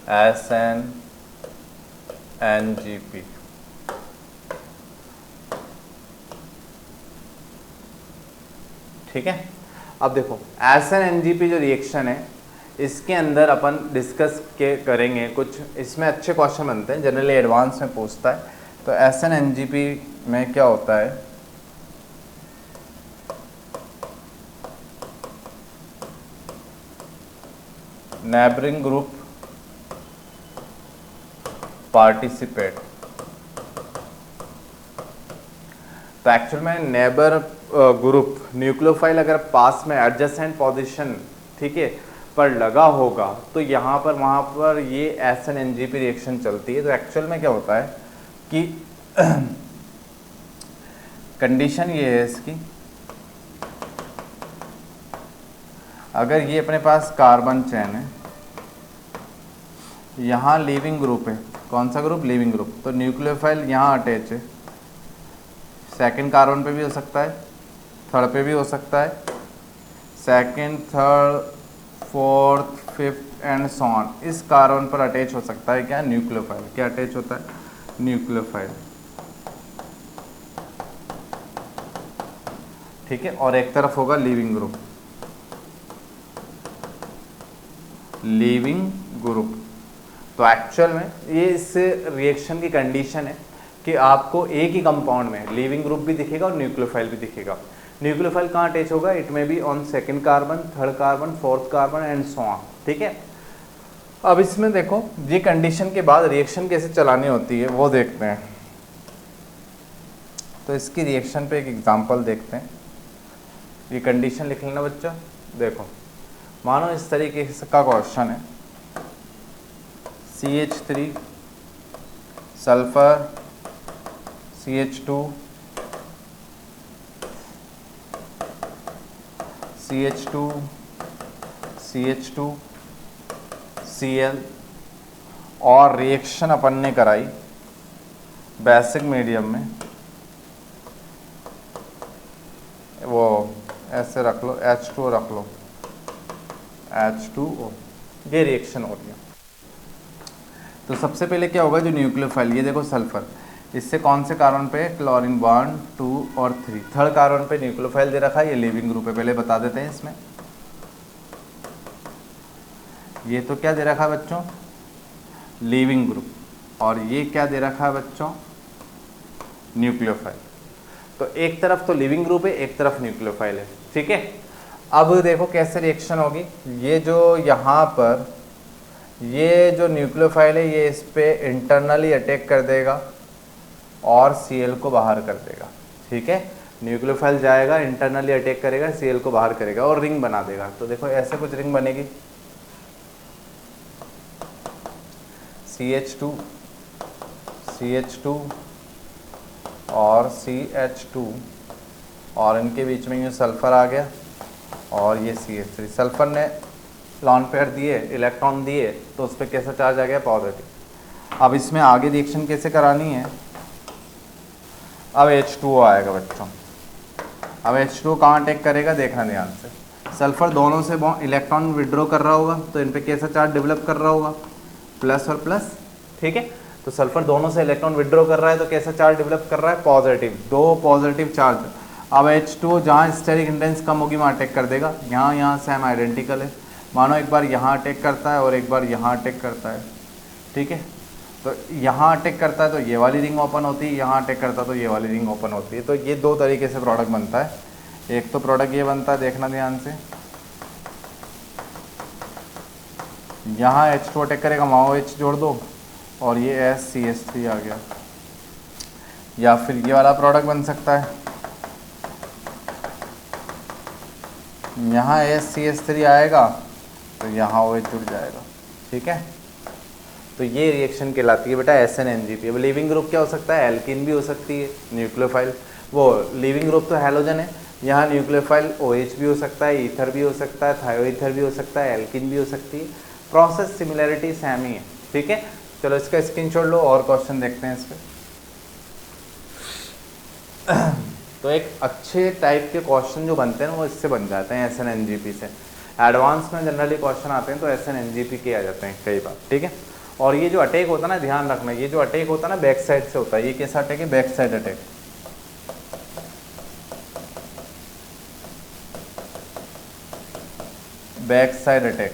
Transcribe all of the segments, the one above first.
SN-NGP। ठीक है, अब देखो SN-NGP जो रिएक्शन है इसके अंदर अपन डिस्कस के करेंगे कुछ, इसमें अच्छे क्वेश्चन बनते हैं, जनरली एडवांस में पूछता है। तो SN-NGP में क्या होता है, नेबरिंग ग्रुप पार्टिसिपेट। तो एक्चुअल में नेबर ग्रुप न्यूक्लियोफाइल अगर पास में एडजेसेंट पोजीशन, ठीक है, पर लगा होगा तो यहाँ पर वहाँ पर ये SN-NGP रिएक्शन चलती है। तो एक्चुअल में क्या होता है कि कंडीशन ये है इसकी, अगर ये अपने पास कार्बन चेन है, यहाँ लीविंग ग्रुप है, कौन सा ग्रुप, लीविंग ग्रुप, तो न्यूक्लियोफाइल यहाँ अटैच है, सेकंड कार्बन पे भी हो सकता है, थर्ड पे भी हो सकता है, second, third, fourth, fifth and so on, इस कार्बन पर अटैच हो सकता है क्या, न्यूक्लियोफाइल। क्या अटैच होता है, न्यूक्लियोफाइल। ठीक है, और एक तरफ होगा लीविंग ग्रुप, लीविंग ग्रुप। तो एक्चुअल में ये इस रिएक्शन की कंडीशन है कि आपको एक ही कंपाउंड में लीविंग ग्रुप भी दिखेगा और न्यूक्लियोफाइल भी दिखेगा। न्यूक्लियोफाइल कहाँ अटैच होगा, इट में be on second carbon, third carbon, fourth carbon and so on. ठीक है, अब इसमें देखो ये कंडीशन के बाद रिएक्शन कैसे चलानी होती है वो देखते हैं। तो इसकी रिएक्शन पे एक एग्जांपल देखते हैं। ये कंडीशन लिख लेना बच्चा। देखो मानो इस तरीके का क्वेश्चन है, CH3 sulphur CH2 CH2 Cl और रिएक्शन अपन ने कराई बेसिक मीडियम में, वो ऐसे रख लो, H2O रख लो, H2O, ये रिएक्शन हो रही है। तो सबसे पहले क्या होगा, जो न्यूक्लियोफाइल, ये देखो सल्फर, इससे कौन से कार्बन पे, क्लोरीन 1, 2 और 3, थर्ड कार्बन पे न्यूक्लियोफाइल दे रखा है, ये लिविंग ग्रुप है। पहले बता देते हैं इसमें, ये तो क्या दे रखा है बच्चों, लिविंग ग्रुप, और ये क्या दे रखा है बच्चों, न्यूक्लियोफाइल। तो एक तरफ तो लिविंग ग्रुप है, एक तरफ न्यूक्लियोफाइल है। ठीक है, अब देखो कैसे रिएक्शन होगी। ये जो यहाँ पर ये जो न्यूक्लियोफाइल है ये इस पे इंटरनली अटैक कर देगा और Cl को बाहर कर देगा। ठीक है, न्यूक्लियोफाइल जाएगा, इंटरनली अटैक करेगा, Cl को बाहर करेगा और रिंग बना देगा। तो देखो ऐसे कुछ रिंग बनेगी, CH2 और CH2 और इनके बीच में ये सल्फर आ गया और ये CH3। सल्फर ने लॉन पेयर दिए, इलेक्ट्रॉन दिए, तो उस पर कैसा चार्ज आ गया, पॉजिटिव। अब इसमें आगे रिएक्शन कैसे करानी है, अब H2O आएगा बच्चों। अब H2O कहाँ अटैक करेगा, देखना ध्यान से। सल्फर दोनों से इलेक्ट्रॉन विड्रॉ कर रहा होगा, तो इन पे कैसा चार्ज डेवलप कर रहा होगा, प्लस और प्लस। ठीक है, तो सल्फर दोनों से इलेक्ट्रॉन विड्रॉ कर रहा है, तो कैसा चार्ज डेवलप कर रहा है, पॉजिटिव, दो पॉजिटिव चार्ज। अब H2O जहाँ स्टेरिक इंटेंस कम होगी वहाँ अटैक कर देगा, यहाँ सेम आइडेंटिकल है। मानो एक बार यहाँ अटैक करता है और एक बार यहाँ अटैक करता है। ठीक है, तो यहाँ अटैक करता है तो ये वाली रिंग ओपन होती है, यहाँ अटैक करता है तो ये वाली रिंग ओपन होती है। तो ये दो तरीके से प्रोडक्ट बनता है। एक तो प्रोडक्ट ये बनता है, देखना ध्यान से, यहाँ H2 अटैक करेगा, वहाँ H जोड़ दो और ये SCH3 आ गया। या फिर ये वाला प्रोडक्ट बन सकता है, यहाँ SCH3 आएगा तो यहाँ OH जुड़ जाएगा। ठीक है, तो ये रिएक्शन कहलाती है बेटा SN-NGP। अब लिविंग ग्रुप क्या हो सकता है, एल्किन भी हो सकती है, न्यूक्लियोफाइल, वो लिविंग ग्रुप तो हैलोजन है, यहाँ न्यूक्लियोफाइल OH भी हो सकता है, ईथर भी हो सकता है, थायोईथर भी हो सकता है, एल्किन भी हो सकती है। प्रोसेस सिमिलरिटी सेम ही है। ठीक है, चलो इसका स्क्रीनशॉट लो और क्वेश्चन देखते हैं इस पर। तो एक अच्छे टाइप के क्वेश्चन जो बनते हैं ना वो इससे बन जाते हैं, SN-NGP से। एडवांस में जनरली क्वेश्चन आते हैं तो SN-NGP के आ जाते हैं कई बार। ठीक है, और ये जो अटैक होता है ना, ध्यान रखना, ये जो अटैक होता है ना बैक साइड से होता है। ये कैसा अटैक है? Back side attack. Back side attack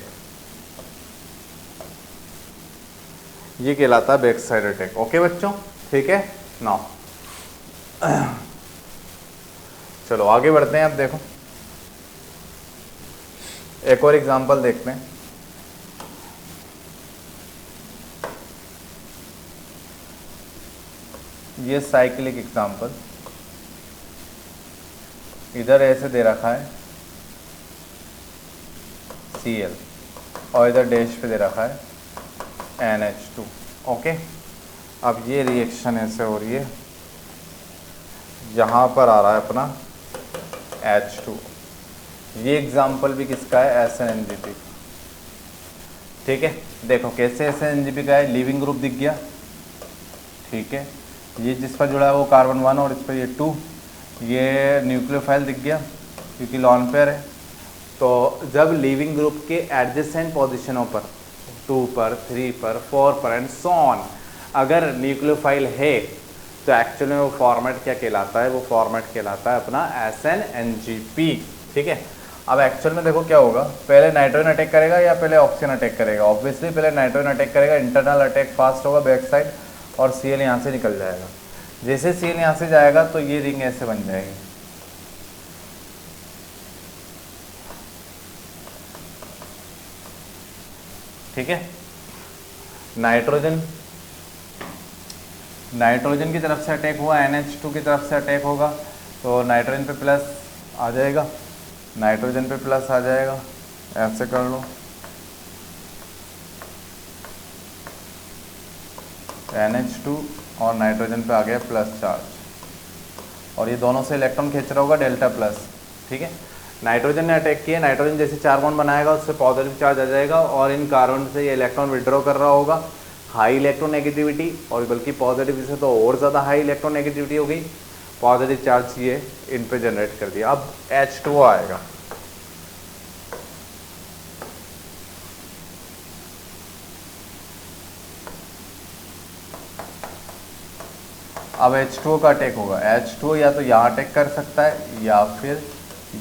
ये कहलाता है बैक साइड अटैक। ओके बच्चों, ठीक है ना। चलो आगे बढ़ते हैं। अब देखो एक और एग्जांपल देखते हैं। ये साइक्लिक एग्जांपल, इधर ऐसे दे रखा है Cl और इधर डैश पे दे रखा है NH2। ओके, अब ये रिएक्शन ऐसे हो रही है, यहाँ पर आ रहा है अपना H2। ये एग्जाम्पल भी किसका है? SnNGP। ठीक है, देखो कैसे SnNGP का है। लीविंग ग्रुप दिख गया, ठीक है। ये जिस पर जुड़ा है वो कार्बन 1 और इस पर ये 2। ये न्यूक्लियोफाइल दिख गया क्योंकि लॉन पेयर है। तो जब लीविंग ग्रुप के एडजेसेंट पोजीशनों पर 2 पर 3 पर 4 पर एंड सो ऑन अगर न्यूक्लियोफाइल है तो एक्चुअली में वो फॉर्मेट क्या कहलाता है? वो फॉर्मेट कहलाता है अपना SnNGP। ठीक है, अब एक्चुअल में देखो क्या होगा, पहले नाइट्रोजन अटैक करेगा या पहले ऑक्सीजन अटैक करेगा? ऑब्वियसली पहले नाइट्रोजन अटैक करेगा, इंटरनल अटैक फास्ट होगा बैक साइड और Cl यहाँ से निकल जाएगा। जैसे Cl यहाँ से जाएगा तो ये रिंग ऐसे बन जाएगी। ठीक है, नाइट्रोजन की तरफ से अटैक हुआ, NH2 की तरफ से अटैक होगा तो नाइट्रोजन पे प्लस आ जाएगा, नाइट्रोजन पे प्लस आ जाएगा, ऐसे कर लो। NH2 और नाइट्रोजन पे आ गया प्लस चार्ज और ये दोनों से इलेक्ट्रॉन खींच रहा होगा डेल्टा प्लस। ठीक है, नाइट्रोजन ने अटैक किया, नाइट्रोजन जैसे 4 बॉन्ड बनाएगा उससे पॉजिटिव चार्ज आ जाएगा और इन कार्बन से ये इलेक्ट्रॉन विड्रॉ कर रहा होगा, हाई इलेक्ट्रोनेगेटिविटी, और बल्कि पॉजिटिव से तो और ज़्यादा हाई इलेक्ट्रोनेगेटिविटी हो गई, पॉजिटिव चार्ज ये इन पे जनरेट कर दिया। अब H2O आएगा, अब H2O का अटैक होगा। H2O या तो यहाँ अटैक कर सकता है या फिर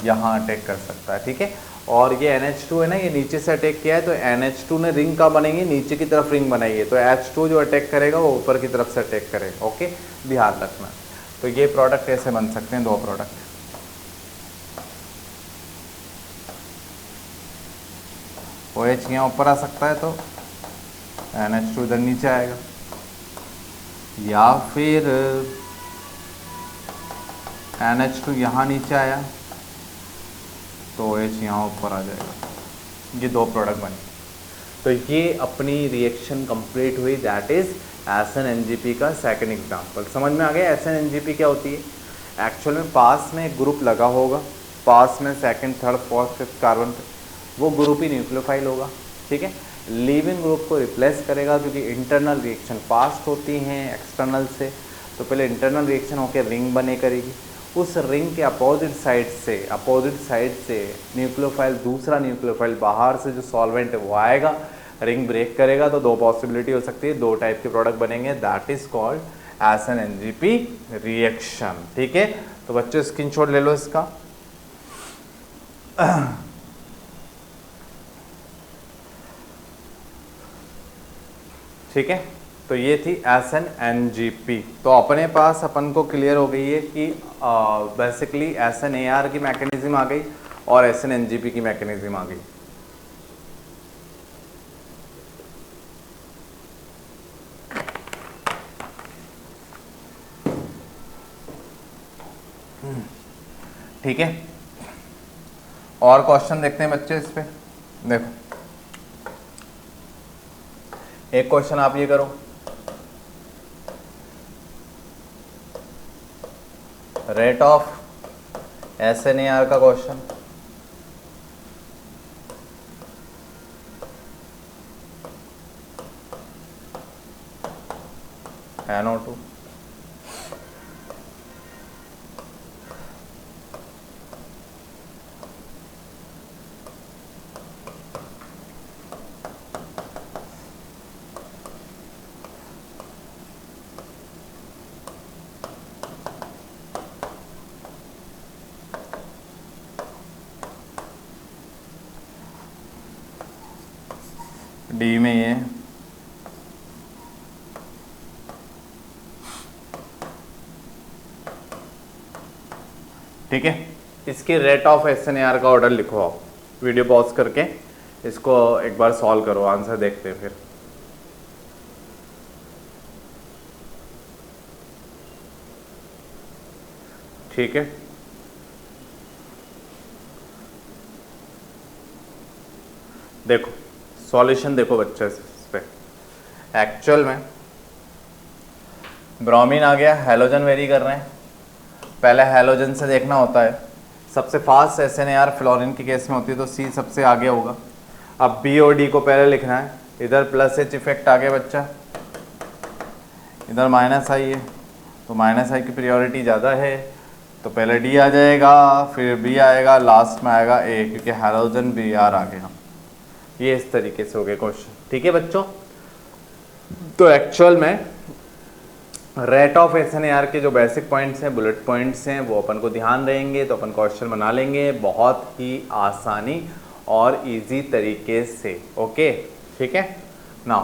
यहाँ अटैक कर सकता है। ठीक है, और ये NH2 है ना, ये नीचे से अटैक किया है तो NH2 ने रिंग का बनेंगे, नीचे की तरफ रिंग बनाई है तो H2 जो अटैक करेगा वो ऊपर की तरफ से अटैक करेगा। ओके, ध्यान रखना। तो ये प्रोडक्ट ऐसे बन सकते हैं, 2 प्रोडक्ट। OH यहाँ ऊपर आ सकता है तो NH2 इधर नीचे आएगा, या फिर NH2 यहाँ नीचे आया तो OH यहाँ ऊपर आ जाएगा। ये 2 प्रोडक्ट बने। तो ये अपनी रिएक्शन कंप्लीट हुई, दैट इज SnNGP का सेकंड एग्जांपल। समझ में आ गया SnNGP क्या होती है? एक्चुअल में पास में एक ग्रुप लगा होगा, पास में second third fourth fifth carbon पे, वो ग्रुप ही न्यूक्लियोफाइल होगा। ठीक है, लीविंग ग्रुप को रिप्लेस करेगा क्योंकि इंटरनल रिएक्शन फास्ट होती हैं एक्सटर्नल से, तो पहले इंटरनल रिएक्शन होकर रिंग बने करेगी, उस रिंग के अपोजिट साइड से न्यूक्लियोफाइल, दूसरा न्यूक्लियोफाइल बाहर से जो सॉल्वेंट है वो आएगा, रिंग ब्रेक करेगा। तो 2 पॉसिबिलिटी हो सकती है, 2 टाइप के प्रोडक्ट बनेंगे, that is called SnNGP reaction. ठीक है, तो बच्चों स्क्रीनशॉट ले लो इसका। ठीक है, तो ये थी SnNGP। तो अपने पास अपन को क्लियर हो गई है कि बेसिकली SNAR की मैकेनिज्म आ गई और SnNGP की मैकेनिज्म आ गई। ठीक है, और क्वेश्चन देखते हैं बच्चे इस पे। देखो एक क्वेश्चन आप ये करो, रेट ऑफ SNAR का क्वेश्चन। NO2 डी में ये ठीक है। इसकी रेट ऑफ SNAR का ऑर्डर लिखो आप, वीडियो पॉज करके इसको एक बार सॉल्व करो, आंसर देखते हैं फिर। ठीक है, देखो सॉल्यूशन देखो बच्चे इस पे। एक्चुअल में ब्रोमीन आ गया, हैलोजन वेरी कर रहे हैं, पहले हैलोजन से देखना होता है। सबसे फास्ट SNAR फ्लोरीन के केस में होती है तो C सबसे आगे होगा। अब B और D को पहले लिखना है, इधर +H इफेक्ट आ गया बच्चा, इधर -I है तो -I की प्रायोरिटी ज़्यादा है तो पहले D आ जाएगा, फिर B आएगा, लास्ट में आएगा A, क्योंकि हैलोजन Br आ गया। ये इस तरीके से हो गए क्वेश्चन। ठीक है बच्चों, तो एक्चुअल में रेट ऑफ SNAR के जो बेसिक पॉइंट्स हैं, बुलेट पॉइंट्स हैं, वो अपन को ध्यान रहेंगे तो अपन क्वेश्चन बना लेंगे बहुत ही आसानी और इजी तरीके से। ओके ठीक है ना,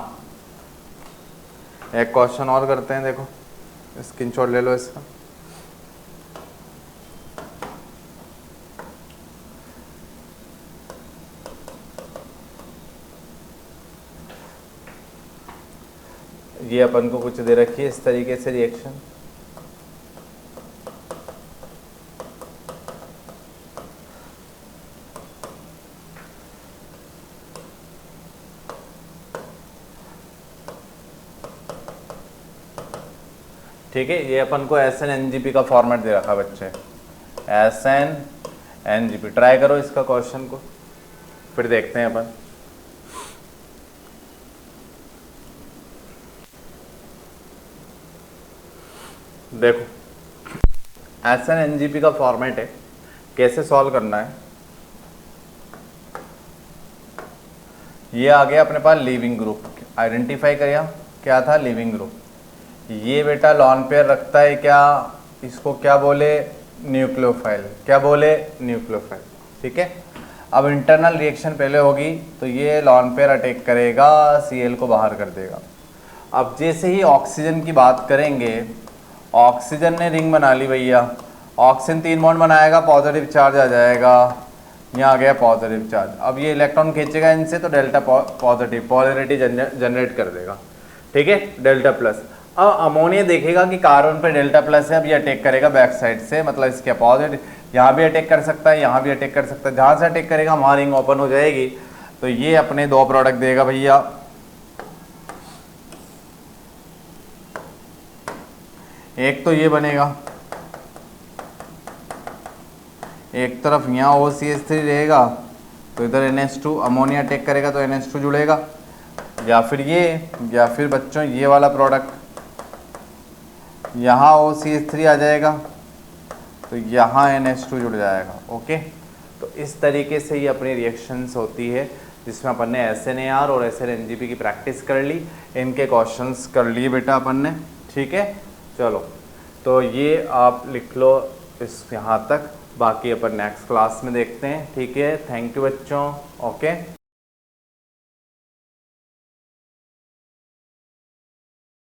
एक क्वेश्चन और करते हैं। देखो स्क्रीनशॉट ले लो इसका। ये अपन को कुछ दे रखी है इस तरीके से रिएक्शन, ठीक है। ये अपन को SNNGP का फॉर्मेट दे रखा बच्चे, SNNGP। ट्राई करो इसका क्वेश्चन को, फिर देखते हैं अपन। देखो SNNGP का फॉर्मेट है, कैसे सॉल्व करना है। ये आ गया अपने पास लीविंग ग्रुप, आइडेंटिफाई किया क्या था, लीविंग ग्रुप। ये बेटा लॉन पेयर रखता है क्या, इसको क्या बोले, न्यूक्लियोफाइल। क्या बोले, न्यूक्लियोफाइल। ठीक है, अब इंटरनल रिएक्शन पहले होगी तो ये लॉन पेयर अटैक करेगा, Cl को बाहर कर देगा। अब जैसे ही ऑक्सीजन की बात करेंगे, ऑक्सीजन ने रिंग बना ली भैया, ऑक्सीजन 3 बॉन्ड बनाएगा, पॉजिटिव चार्ज आ जाएगा, यहाँ आ गया पॉजिटिव चार्ज। अब ये इलेक्ट्रॉन खींचेगा इनसे तो डेल्टा पॉजिटिव पोलैरिटी जनरेट कर देगा। ठीक है, डेल्टा प्लस। अब अमोनिया देखेगा कि कार्बन पे डेल्टा प्लस है, अब ये अटैक करेगा बैक साइड से, मतलब इसके अपोजिट। यहाँ भी अटैक कर सकता है, यहाँ भी अटैक कर सकता है, जहाँ से अटैक करेगा वहाँ रिंग ओपन हो जाएगी। तो ये अपने 2 प्रोडक्ट देगा भैया, एक तो ये बनेगा, एक तरफ यहाँ OCH3 रहेगा तो इधर NH2, अमोनिया अटैक करेगा तो NH2 जुड़ेगा, या फिर ये, या फिर बच्चों ये वाला प्रोडक्ट, यहाँ OCH3 आ जाएगा तो यहाँ NH2 जुड़ जाएगा। ओके, तो इस तरीके से ये अपनी रिएक्शंस होती है, जिसमें अपन ने SNAR और SNNGP की प्रैक्टिस कर ली, इनके क्वेश्चंस कर लिए बेटा अपन ने। ठीक है, चलो तो ये आप लिख लो इस यहाँ तक, बाकी अपन नेक्स्ट क्लास में देखते हैं। ठीक है, थैंक यू बच्चों। ओके।